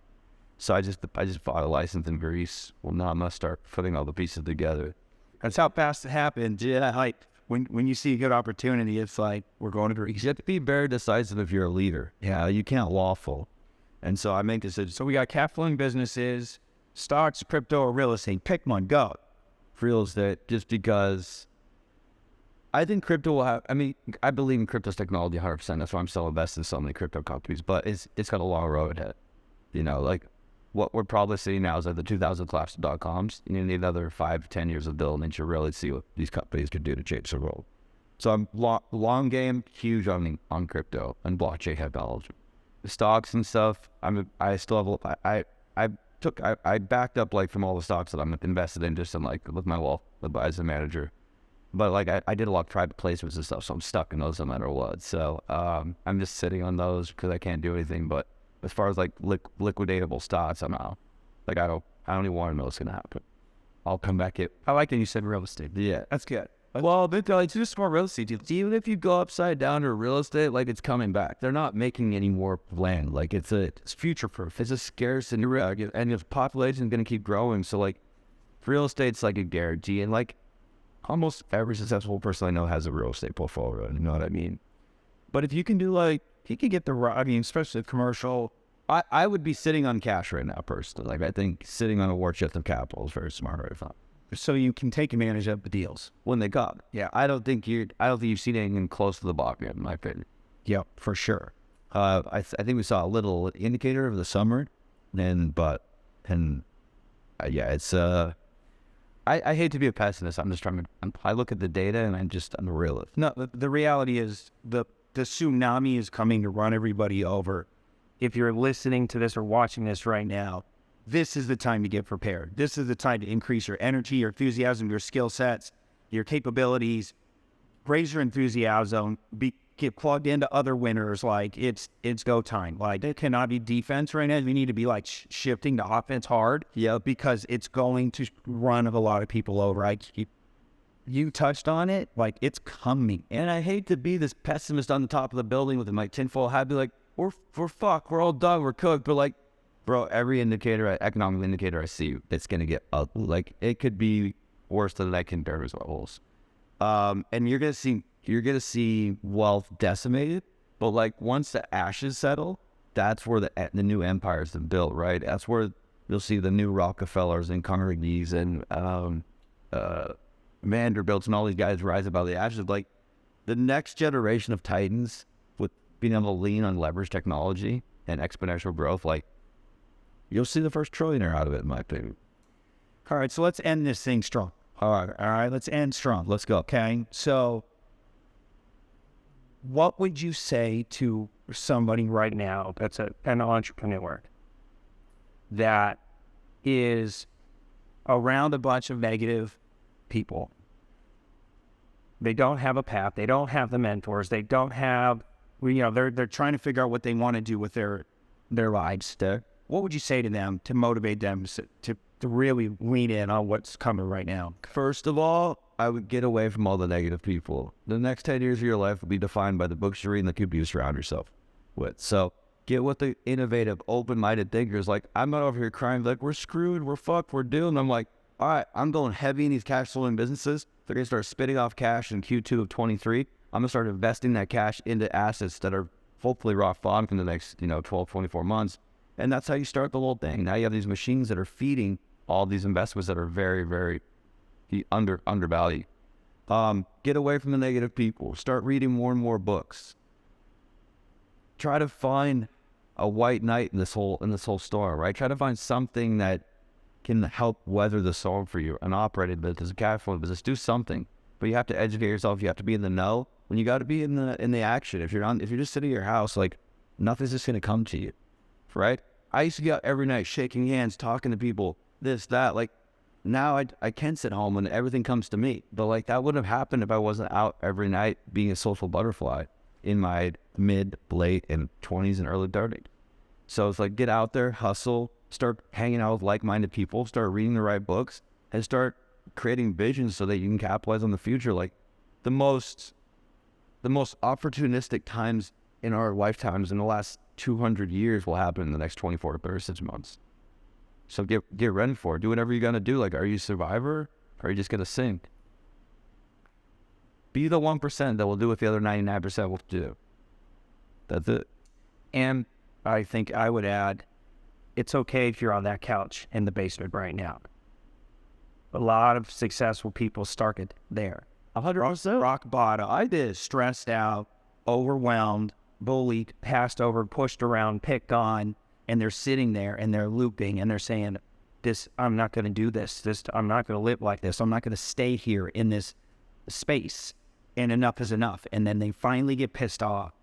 So I just bought a license in Greece. Well, now I'm gonna start putting all the pieces together. That's how fast it happens. Yeah, like when you see a good opportunity, it's like, we're going to Greece. You have to be very decisive if you're a leader. Yeah, you can't waffle. And so I make decisions. So we got cash flowing businesses, stocks, crypto, or real estate. Pick one, go. Real estate, just because I think crypto will have, I believe in crypto's technology 100%. That's why I'm still invested in so many crypto companies, but it's got a long road ahead. Like what we're probably seeing now is like the 2000 collapse of .coms. You need another 5 to 10 years of building to really see what these companies can do to change the world. So I'm long game, huge on crypto and blockchain technology. The stocks and stuff, I backed up like from all the stocks that I'm invested in, just in like with my wealth as a manager. But like I did a lot of private placements and stuff, so I'm stuck in those no matter what. So I'm just sitting on those because I can't do anything. But as far as like liquidatable stocks, I'm out. Like I don't even want to know what's gonna happen. I'll come back. I like that you said real estate. Yeah, that's good. Well, it's just more real estate deals. Even if you go upside down to real estate, like it's coming back. They're not making any more land. Like it's future proof. It's a scarce and the population is going to keep growing. So like real estate's like a guarantee. And like almost every successful person I know has a real estate portfolio. You know what I mean? But if you can do like, you can get especially commercial. I would be sitting on cash right now personally. Like I think sitting on a war chest of capital is very smart right now. So you can take advantage of the deals When they come. Yeah. I don't think you've seen anything close to the bottom yet, in my opinion. Yeah, for sure. I think we saw a little indicator of the summer, it's I hate to be a pessimist. I'm just I look at the data and I'm a realist. No, the reality is the tsunami is coming to run everybody over. If you're listening to this or watching this right now, this is the time to get prepared. This is the time to increase your energy, your enthusiasm, your skill sets, your capabilities. Raise your enthusiasm. Get plugged into other winners. Like it's go time. Like it cannot be defense right now. We need to be like shifting to offense hard. Yeah, because it's going to run a lot of people over. You touched on it. Like it's coming. And I hate to be this pessimist on the top of the building with my tinfoil hat. Be like, we're fucked. We're all done. We're cooked. But like, bro, every economic indicator I see, it's gonna get ugly. Like it could be worse than I can bear as well. And you're gonna see wealth decimated. But like once the ashes settle, that's where the new empires have built. Right. That's where you'll see the new Rockefellers and Carnegies and Vanderbilts and all these guys rise above the ashes. Like the next generation of titans with being able to lean on leverage technology and exponential growth, like. You'll see the first trillionaire out of it, in my opinion. All right, so let's end this thing strong. All right, let's end strong. Let's go. Okay, so what would you say to somebody right now that's an entrepreneur that is around a bunch of negative people? They don't have a path. They don't have the mentors. They don't have, they're trying to figure out what they want to do with their lives. What would you say to them to motivate them to really lean in on what's coming right now? First of all, I would get away from all the negative people. The next 10 years of your life will be defined by the books you read and the people you surround yourself with. So get with the innovative, open-minded thinkers. Like, I'm not over here crying like, we're screwed, we're fucked, we're doomed. I'm like, all right, I'm going heavy in these cash flowing businesses. They're going to start spitting off cash in Q2 of 23. I'm going to start investing that cash into assets that are hopefully rock bottom in the next, 12, 24 months. And that's how you start the whole thing. Now you have these machines that are feeding all these investments that are very, very undervalued. Get away from the negative people. Start reading more and more books. Try to find a white knight in this whole storm, right? Try to find something that can help weather the storm for you. An operating business, a cash flow business, do something. But you have to educate yourself. You have to be in the know. When you got to be in the action. If you're just sitting in your house, like nothing's just gonna come to you. Right? I used to get out every night shaking hands, talking to people, this, that. Like, now I can sit home and everything comes to me. But, like, that wouldn't have happened if I wasn't out every night being a social butterfly in my mid, late, and 20s and early 30s. So it's like, get out there, hustle, start hanging out with like-minded people, start reading the right books, and start creating visions so that you can capitalize on the future. Like, the most opportunistic times in our lifetimes in the last 200 years will happen in the next 24 to 36 months. So get ready for it. Do whatever you're going to do. Like, are you a survivor? Or are you just going to sink? Be the 1% that will do what the other 99% will do. That's it. And I think I would add, it's okay if you're on that couch in the basement right now. A lot of successful people started there. 100%. Rock bottom. I did. Stressed out, overwhelmed, bullied, passed over, pushed around, picked on, and they're sitting there and they're looping and they're saying, I'm not going to do this. I'm not going to live like this. I'm not going to stay here in this space. And enough is enough. And then they finally get pissed off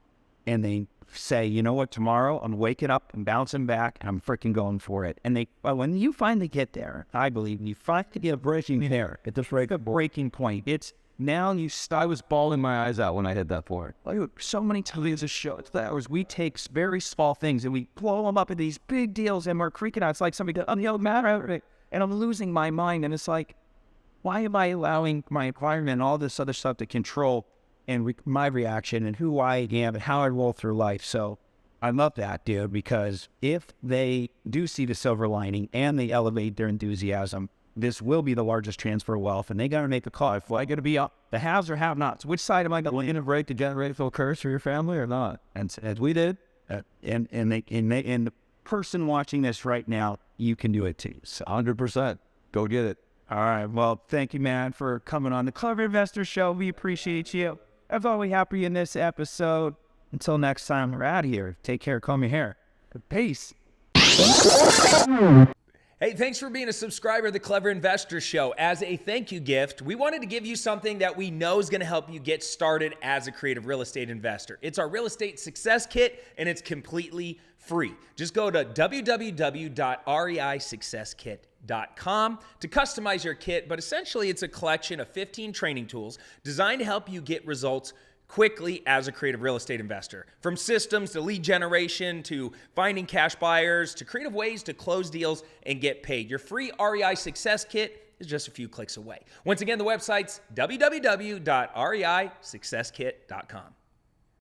and they say, you know what, tomorrow I'm waking up and bouncing back and I'm freaking going for it. And when you finally get there, I believe you finally get a breaking there. It's a breaking point. It's now I was bawling my eyes out when I hit that point. Like, so many times a show, it's that we take very small things and we blow them up into these big deals and we're freaking out. It's like somebody goes, matter, and I'm losing my mind. And it's like, why am I allowing my environment and all this other stuff to control and my reaction and who I am and how I roll through life? So I love that, dude, because if they do see the silver lining and they elevate their enthusiasm, this will be the largest transfer of wealth, and they got to make a call. If I got to be up, the haves or have-nots, which side am I going to integrate the generational curse for your family or not? And as we did, and the person watching this right now, you can do it too. So 100%. Go get it. all right. Well, thank you, man, for coming on the Clever Investor Show. We appreciate you. That's all we have for you in this episode. Until next time, we're out of here. Take care. Comb your hair. Peace. Hey, thanks for being a subscriber of the Clever Investor Show. As a thank you gift, we wanted to give you something that we know is going to help you get started as a creative real estate investor. It's our Real Estate Success Kit, and it's completely free. Just go to www.reisuccesskit.com to customize your kit, but essentially it's a collection of 15 training tools designed to help you get results quickly as a creative real estate investor. From systems to lead generation to finding cash buyers to creative ways to close deals and get paid. Your free REI Success Kit is just a few clicks away. Once again, the website's www.reisuccesskit.com.